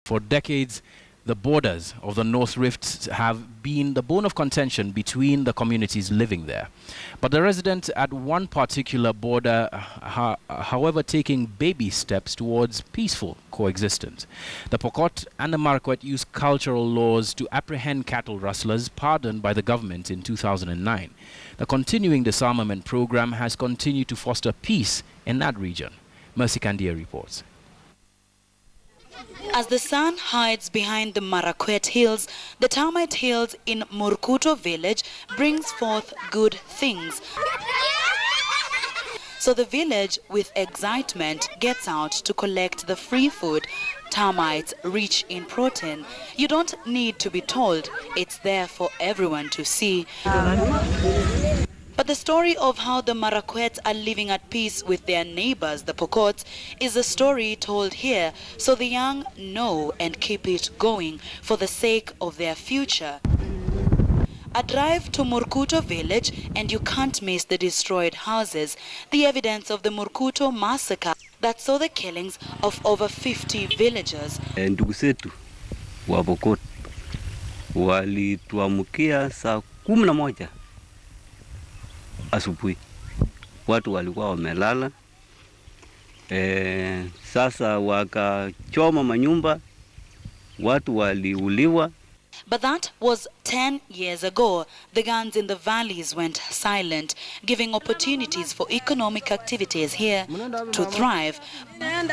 For decades, the borders of the North Rifts have been the bone of contention between the communities living there. But the residents at one particular border, however, taking baby steps towards peaceful coexistence. The Pokot and the Marakwet use cultural laws to apprehend cattle rustlers pardoned by the government in 2009. The continuing disarmament program has continued to foster peace in that region. Mercy Kandia reports. As the sun hides behind the Marakwet Hills, the termite hills in Murkuto village brings forth good things. So the village, with excitement, gets out to collect the free food, termites rich in protein. You don't need to be told, it's there for everyone to see. But the story of how the Marakwets are living at peace with their neighbors, the Pokots, is a story told here so the young know and keep it going for the sake of their future. A drive to Murkuto village and you can't miss the destroyed houses, the evidence of the Murkuto massacre that saw the killings of over 50 villagers. Ndugu zetu wa Pokot walituamkia saa 11 asubuhi. Watu walikuwa wamelala. Sasa wakachoma manyumba, watu waliuliwa. But that was 10 years ago. The guns in the valleys went silent, giving opportunities for economic activities here to thrive. But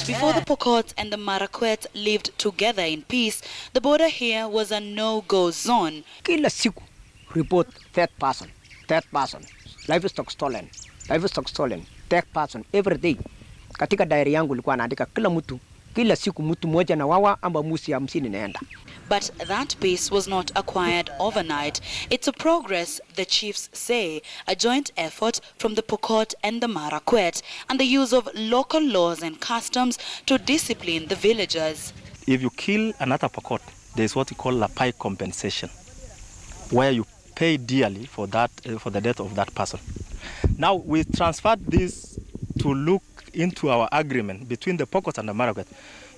before the Pokots and the Marakwet lived together in peace, the border here was a no-go zone. Kila siku report third person, livestock stolen, third person every day. Katika diary yangu nilikuwa naandika kila siku mtu mmoja na wawa amba musi 50 naenda. But that peace was not acquired overnight. It's a progress, the chiefs say, a joint effort from the Pokot and the Marakwet, and the use of local laws and customs to discipline the villagers. If you kill another Pokot, there's what we call a pie compensation, where you pay dearly for that for the death of that person. Now we transferred this to look into our agreement between the Pokot and the Marakwet.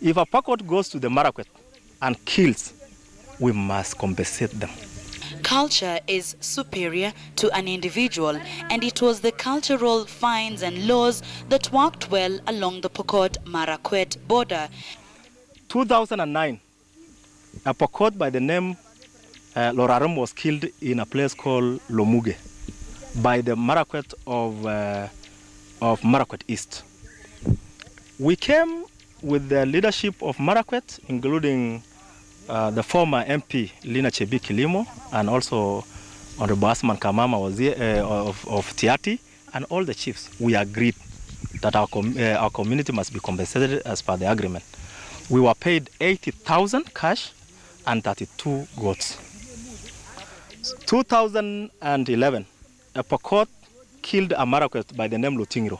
If a Pokot goes to the Marakwet and kills, we must compensate them. Culture is superior to an individual, and it was the cultural fines and laws that worked well along the Pokot-Marakwet border. 2009, a Pokot by the name Lorarum was killed in a place called Lomuge by the Marakwet of Marakwet East. We came with the leadership of Marakwet, including the former MP Lina Chebi Kilimo, and also Honorable Asman Kamama was here, of Tiati, and all the chiefs. We agreed that our community must be compensated as per the agreement. We were paid 80,000 cash and 32 goats. 2011, a Pokot killed a Marakwet by the name Lutingro.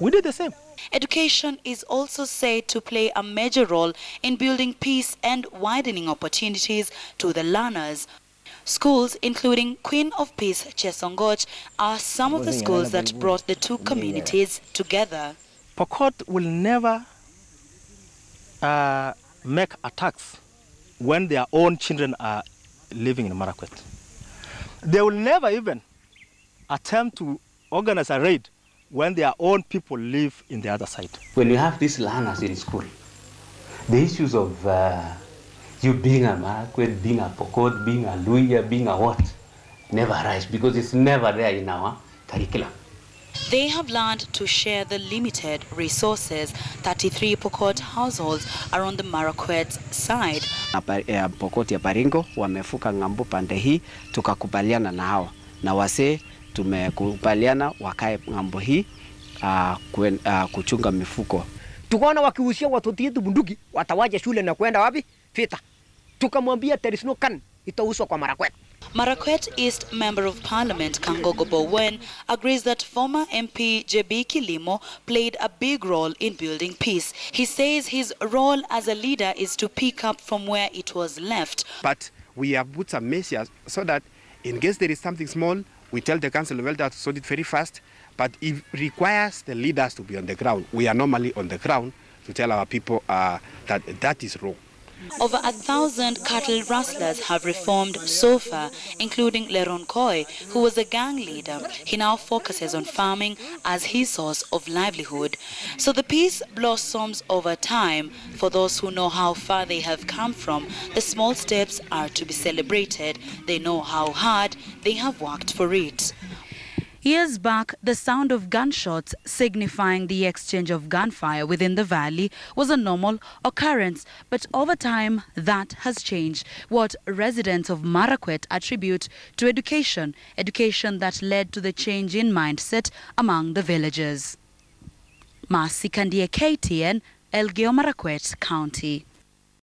We did the same. Education is also said to play a major role in building peace and widening opportunities to the learners. Schools, including Queen of Peace Chesongoch, are some of the schools that brought the two communities together. Pokot will never make attacks when their own children are living in Marakwet. They will never even attempt to organize a raid when their own people live in the other side. When you have these learners in school, the issues of you being a Marakwet, being a Pokot, being a Luya, being a what, never arise because it's never there in our curriculum. They have learned to share the limited resources. 33 Pokot households are on the Marakwet's side. Pokot ya Baringo wamefuka ngambo pande hii, tukakubaliana na hawa. Na wase tumekubaliana wakae ngambo hii kuchunga mifuko. Tukaona wakiusia watoto wetu bunduki, watawaje shule na kwenda wapi? Vita. Tukamwambia there is no gun, itauswa kwa Marakwet. Marakwet East Member of Parliament Kangogo Bowen agrees that former MP JB Kilimo played a big role in building peace. He says his role as a leader is to pick up from where it was left. But we have put some measures so that in case there is something small, we tell the Council of Elders to sort it very fast. But it requires the leaders to be on the ground. We are normally on the ground to tell our people that that is wrong. Over 1,000 cattle rustlers have reformed so far, including Leron Koi, who was a gang leader. He now focuses on farming as his source of livelihood. So the peace blossoms over time. For those who know how far they have come from, the small steps are to be celebrated. They know how hard they have worked for it. Years back, the sound of gunshots signifying the exchange of gunfire within the valley was a normal occurrence. But over time, that has changed. What residents of Marakwet attribute to education that led to the change in mindset among the villagers. Masi Kandie, KTN, Elgeyo Marakwet County.